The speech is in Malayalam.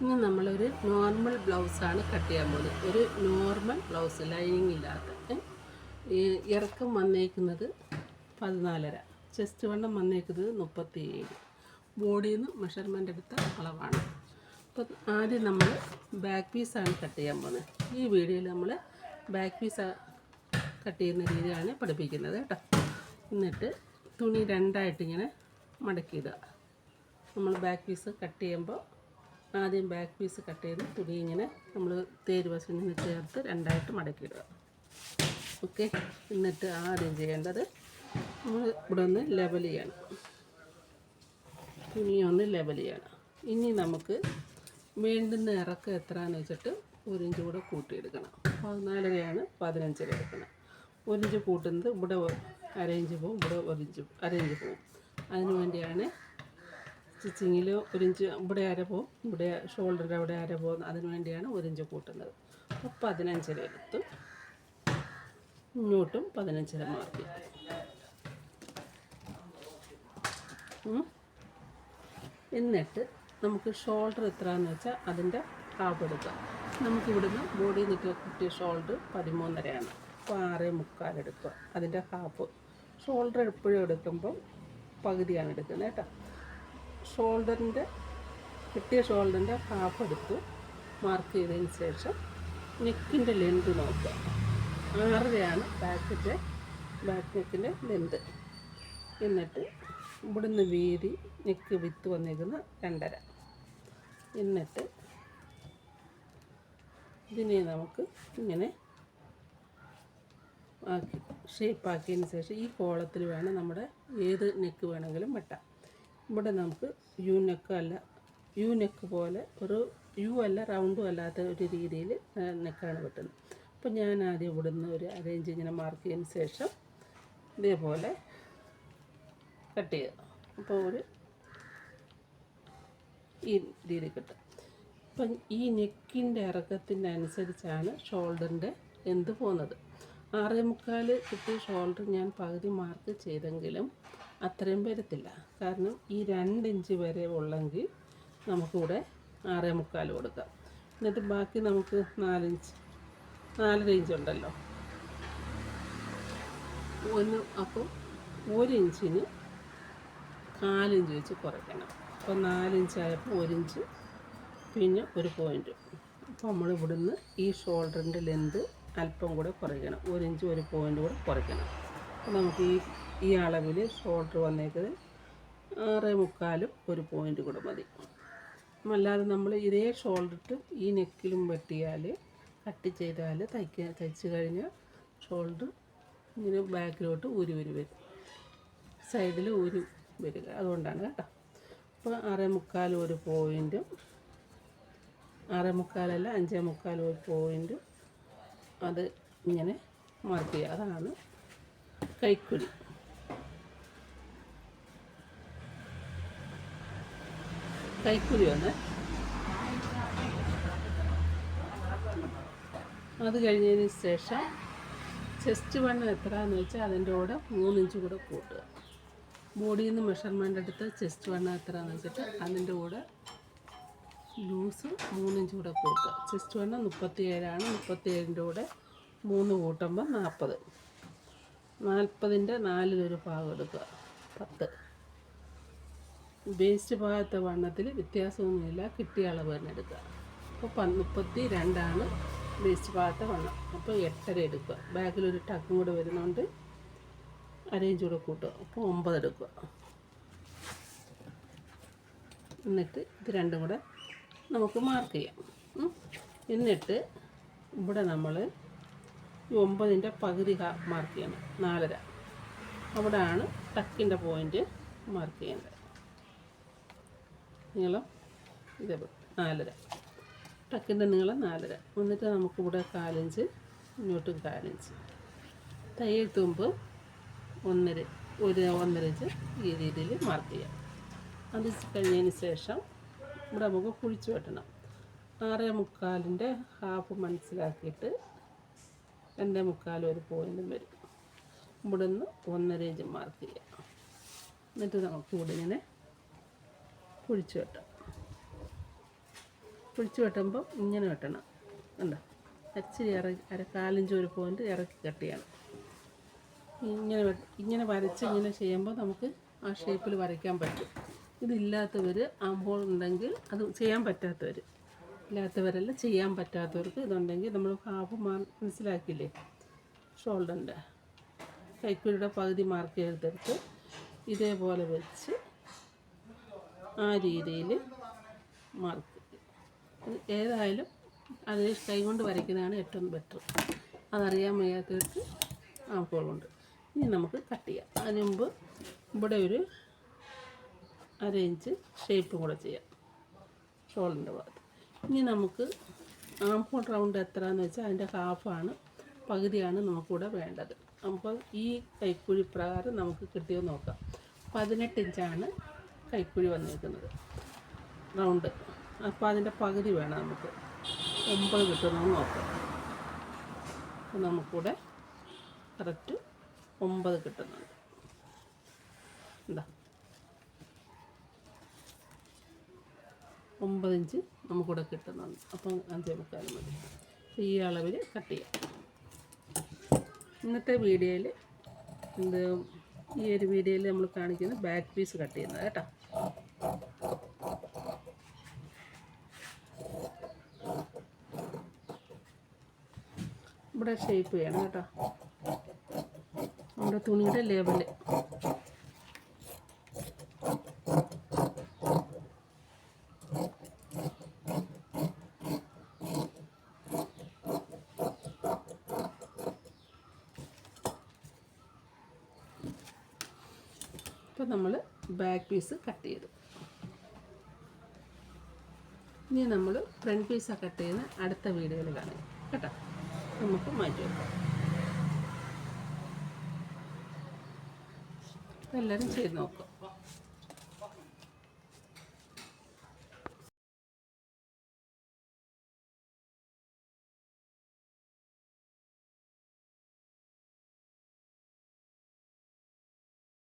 ഇന്ന് നമ്മളൊരു നോർമൽ ബ്ലൗസാണ് കട്ട് ചെയ്യാൻ പോകുന്നത്. ഒരു നോർമൽ ബ്ലൗസ്, ലൈനിങ് ഇല്ലാത്ത. ഈ ഇറക്കം വന്നേക്കുന്നത് 14.5, ചെസ്റ്റ് വണ്ണം വന്നേക്കുന്നത് 37. ബോഡിയിൽ നിന്ന് മെഷർമെൻ്റ് എടുത്ത അളവാണ്. അപ്പം ആദ്യം നമ്മൾ ബാക്ക് പീസാണ് കട്ട് ചെയ്യാൻ പോകുന്നത്. ഈ വീഡിയോയിൽ നമ്മൾ ബാക്ക് പീസ് കട്ട് ചെയ്യുന്ന രീതിയാണ് പഠിപ്പിക്കുന്നത് കേട്ടോ. എന്നിട്ട് തുണി രണ്ടായിട്ടിങ്ങനെ മടക്കിയിടുക. നമ്മൾ ബാക്ക് പീസ് കട്ട് ചെയ്യുമ്പോൾ ആദ്യം ബാക്ക് പീസ് കട്ട് ചെയ്ത് തുണി ഇങ്ങനെ നമ്മൾ തേര് വശം ഇങ്ങനെ ചേർത്ത് രണ്ടായിട്ട് മടക്കിയിടുക. ഓക്കെ. എന്നിട്ട് ആദ്യം ചെയ്യേണ്ടത് നമ്മൾ ഇവിടെ ഒന്ന് ലെവൽ ചെയ്യണം, തുണി ഒന്ന് ലെവൽ ചെയ്യണം. ഇനി നമുക്ക് വേണ്ടുന്ന ഇറക്കം എത്രയാണെന്ന് വെച്ചിട്ട് 1 ഇഞ്ച് കൂടെ കൂട്ടിയെടുക്കണം. 14.5 15 എടുക്കണം. 1 ഇഞ്ച് കൂട്ടുന്നത് ഇവിടെ 1/2 ഇഞ്ച് പോവും, ഇവിടെ 1 ഇഞ്ച് പോവും. അതിന് വേണ്ടിയാണ് സ്റ്റിച്ചിങ്ങിൽ 1 ഇഞ്ച് ഇവിടെ അര പോവും, ഇവിടെ ഷോൾഡറിൻ്റെ അവിടെ അര പോകും. അതിന് വേണ്ടിയാണ് 1 ഇഞ്ച് കൂട്ടുന്നത്. അപ്പോൾ 15 എടുത്ത് ഇങ്ങോട്ടും 15 മാർക്ക്. എന്നിട്ട് നമുക്ക് ഷോൾഡർ എത്രയാണെന്ന് വെച്ചാൽ അതിൻ്റെ ഹാഫ് എടുക്കാം. നമുക്കിവിടുന്ന് ബോഡി നിൽക്കുക കിട്ടിയ ഷോൾഡർ 13.5 അപ്പോൾ 6.25 എടുക്കുക. അതിൻ്റെ ഹാഫ്. ഷോൾഡർ എപ്പോഴും എടുക്കുമ്പോൾ പകുതിയാണ് എടുക്കുന്നത് കേട്ടോ. ഷോൾഡറിൻ്റെ കിട്ടിയ ഷോൾഡറിൻ്റെ ഹാഫ് എടുത്ത് മാർക്ക് ചെയ്തതിന് ശേഷം നെക്കിൻ്റെ ലെന്ത് നോക്കുക. 6.5 ബാക്ക് നെക്കിൻ്റെ ലെന്ത്. എന്നിട്ട് ഇവിടുന്ന് വീതി നെക്ക് വിത്ത് വന്നേക്കുന്ന 2.5. എന്നിട്ട് ഇതിനെ നമുക്ക് ഇങ്ങനെ ആക്കി ഷേപ്പാക്കിയതിന് ശേഷം ഈ കോളത്തിൽ വേണം നമ്മുടെ ഏത് നെക്ക് വേണമെങ്കിലും വെട്ടാം. ഇവിടെ നമുക്ക് യു നെക്ക് പോലെ ഒരു യു അല്ല റൗണ്ടും അല്ലാത്ത ഒരു രീതിയിൽ നെക്കാണ് വെട്ടുന്നത്. അപ്പോൾ ഞാൻ ആദ്യം ഇവിടുന്ന് ഒരു അരയിഞ്ച് ഇങ്ങനെ മാർക്ക് ചെയ്തതിന് ശേഷം ഇതേപോലെ കട്ട് ചെയ്യുക. അപ്പോൾ ഈ രീതി കിട്ടും. അപ്പം ഈ നെക്കിൻ്റെ ഇറക്കത്തിൻ്റെ അനുസരിച്ചാണ് ഷോൾഡറിൻ്റെ ലെന്ത് പോകുന്നത്. 6.25 കിട്ടിയ ഷോൾഡർ ഞാൻ പകുതി മാർക്ക് ചെയ്തെങ്കിലും അത്രയും വരത്തില്ല. കാരണം ഈ 2 ഇഞ്ച് വരെ ഉള്ളെങ്കിൽ നമുക്കിവിടെ 6.25 കൊടുക്കാം. എന്നിട്ട് ബാക്കി നമുക്ക് 4 ഇഞ്ച് ഉണ്ടല്ലോ. അപ്പോൾ 1 ഇഞ്ചിന് 4 ഇഞ്ച് വെച്ച് കുറയ്ക്കണം. അപ്പോൾ 4 ഇഞ്ചായപ്പോൾ 1 ഇഞ്ച് പിന്നെ 1 പോയിൻറ്റ്. അപ്പോൾ നമ്മൾ ഇവിടുന്ന് ഈ ഷോൾഡറിൻ്റെ ലെന്ത് അല്പം കൂടെ കുറയ്ക്കണം. 1 ഇഞ്ച് 1 പോയിൻറ്റ് കൂടെ കുറയ്ക്കണം. അപ്പോൾ നമുക്ക് ഈ അളവിൽ ഷോൾഡർ വന്നേക്കുന്നത് 6.25 1 പോയിൻറ്റ് കൂടെ മതി. അല്ലാതെ നമ്മൾ ഇതേ ഷോൾഡർ ഈ നെക്കിലും വെട്ടിയാൽ കട്ട് ചെയ്താൽ തയ്ച്ച് കഴിഞ്ഞാൽ ഷോൾഡർ ഇങ്ങനെ ബാക്കിലോട്ട് ഊരി വരും, സൈഡിൽ ഊരി വരിക. അതുകൊണ്ടാണ് കേട്ടോ. അപ്പോൾ 6.25 1 പോയിൻറ്റും 6.25 അല്ല 5.25 1 പോയിൻറ്റും അത് ഇങ്ങനെ മാർക്ക് ചെയ്യുക. അതാണ് കൈക്കുഴി. വന്ന് അത് കഴിഞ്ഞതിന് ശേഷം ചെസ്റ്റ് വണ്ണം എത്രയാണെന്ന് വെച്ചാൽ അതിൻ്റെ കൂടെ 3 ഇഞ്ച് കൂടെ കൂട്ടുക. ബോഡിയിൽ നിന്ന് മെഷർമെൻ്റ് എടുത്ത് ചെസ്റ്റ് വണ്ണം എത്രയാണെന്ന് വെച്ചിട്ട് അതിൻ്റെ കൂടെ ലൂസ് 3 ഇഞ്ച് കൂടെ കൂട്ടുക. ചെസ്റ്റ് വണ്ണം 37 37ൻ്റെ കൂടെ 3 കൂട്ടുമ്പോൾ 40. 40ൻ്റെ 4 ഭാഗം എടുക്കുക, 10. വേസ്റ്റ് ഭാഗത്തെ വണ്ണത്തിൽ വ്യത്യാസമൊന്നുമില്ല, കിട്ടിയ അളവ് തന്നെ എടുക്കുക. അപ്പോൾ 32 വേസ്റ്റ് ഭാഗത്തെ വണ്ണം. അപ്പോൾ 8.5 എടുക്കുക. ബാക്കിലൊരു ടക്കും കൂടെ വരുന്നതുകൊണ്ട് 1/2 ഇഞ്ച് കൂടെ കൂട്ടുക. അപ്പോൾ 9 എടുക്കുക. എന്നിട്ട് ഇത് രണ്ടും കൂടെ നമുക്ക് മാർക്ക് ചെയ്യാം. എന്നിട്ട് ഇവിടെ നമ്മൾ 9ൻ്റെ പകുതി മാർക്ക് ചെയ്യണം, 4.5. അവിടെയാണ് ടക്കിൻ്റെ പോയിൻ്റ് മാർക്ക് ചെയ്യേണ്ടത്. നീളം ഇതേപോലെ 4.5, ടക്കിൻ്റെ നീളം 4.5. എന്നിട്ട് നമുക്കിവിടെ 4 ഇഞ്ച്, ഇങ്ങോട്ടും 4 ഇഞ്ച്. തയ്യൽ തുമ്പ് 1.5 ഇഞ്ച് ഈ രീതിയിൽ മാർക്ക് ചെയ്യാം. അത് കഴിഞ്ഞതിന് ശേഷം ഇവിടെ നമുക്ക് കുഴിച്ച് വെട്ടണം. 6.25ൻ്റെ ഹാഫ് മനസ്സിലാക്കിയിട്ട് 2.25 1 പോയിൻറ്റും വരും. ഇവിടെ നിന്ന് 1.5 ഇഞ്ച് മാർക്ക് ചെയ്യാം. എന്നിട്ട് നമുക്ക് ഇവിടെ ഇങ്ങനെ കുഴിച്ച് വെട്ടാം. പിടിച്ച് വെട്ടുമ്പോൾ ഇങ്ങനെ വെട്ടണം. കണ്ടോ, ഇച്ചിരി കാലിഞ്ച് ഒരു പോയിൻ്റ് ഇറക്കി കട്ട് ചെയ്യണം. ഇങ്ങനെ വരച്ച് ഇങ്ങനെ ചെയ്യുമ്പോൾ നമുക്ക് ആ ഷേപ്പിൽ വരയ്ക്കാൻ പറ്റും. ഇതില്ലാത്തവർ ആംഹോൾ ഉണ്ടെങ്കിൽ, അത് ചെയ്യാൻ പറ്റാത്തവർ, ഇല്ലാത്തവരെല്ലാം ചെയ്യാൻ പറ്റാത്തവർക്ക് ഇതുണ്ടെങ്കിൽ നമ്മൾ ഹാഫ് മനസ്സിലാക്കിയില്ലേ, ഷോൾഡറിൻ്റെ കൈക്കുഴിയുടെ പകുതി മാർക്ക് ചെയ്തെടുത്ത് ഇതേപോലെ വെച്ച് ആ രീതിയിൽ മാർക്ക്. ഏതായാലും അത് കൈകൊണ്ട് വരയ്ക്കുന്നതാണ് ഏറ്റവും ബെറ്റർ. അതറിയാൻ വയ്യാത്തവർക്ക് ആംഹോളുണ്ട്. ഇനി നമുക്ക് കട്ട് ചെയ്യാം. അതിന് മുമ്പ് ഇവിടെ ഒരു 1/2 ഇഞ്ച് ഷേപ്പും കൂടെ ചെയ്യാം ഷോളിൻ്റെ ഭാഗത്ത്. ഇനി നമുക്ക് ആംഹോൾ റൗണ്ട് എത്രയെന്ന് വെച്ചാൽ അതിൻ്റെ ഹാഫാണ്, പകുതിയാണ് നമുക്കിവിടെ വേണ്ടത്. അപ്പോൾ ഈ കൈക്കുഴി പ്രകാരം നമുക്ക് കിട്ടിയോ നോക്കാം. 18 ഇഞ്ചാണ് കൈക്കുഴി വന്നിരിക്കുന്നത് റൗണ്ട്. അപ്പോൾ അതിൻ്റെ പകുതി വേണം നമുക്ക്. 9 കിട്ടുമെന്ന് നോക്കാം. അപ്പോൾ നമുക്കിവിടെ കറക്റ്റ് 9 കിട്ടുന്നുണ്ട്. എന്താ 9 ഇഞ്ച് നമുക്കിവിടെ കിട്ടുന്നുണ്ട്. അപ്പം 5.25 മതി. ഈ അളവിൽ കട്ട് ചെയ്യാം. ഇന്നത്തെ വീഡിയോയിൽ ഈ ഒരു വീഡിയോയിൽ നമ്മൾ കാണിക്കുന്നത് ബാക്ക് പീസ് കട്ട് ചെയ്യുന്നത് കേട്ടോ. ഇവിടെ ഷേപ്പ് ചെയ്യണം കേട്ടോ, നമ്മുടെ തുണിയുടെ ലെവല്. ഇപ്പോൾ നമ്മൾ ബാക്ക് പീസ് കട്ട് ചെയ്തു. ഇനി നമ്മൾ ഫ്രണ്ട് പീസാണ് കട്ട് ചെയ്യുന്ന അടുത്ത വീഡിയോയിൽ കാണാം കേട്ടോ. നമുക്ക് മാറ്റി വെക്കാം. എല്ലാവരും ചെയ്ത് നോക്കാം.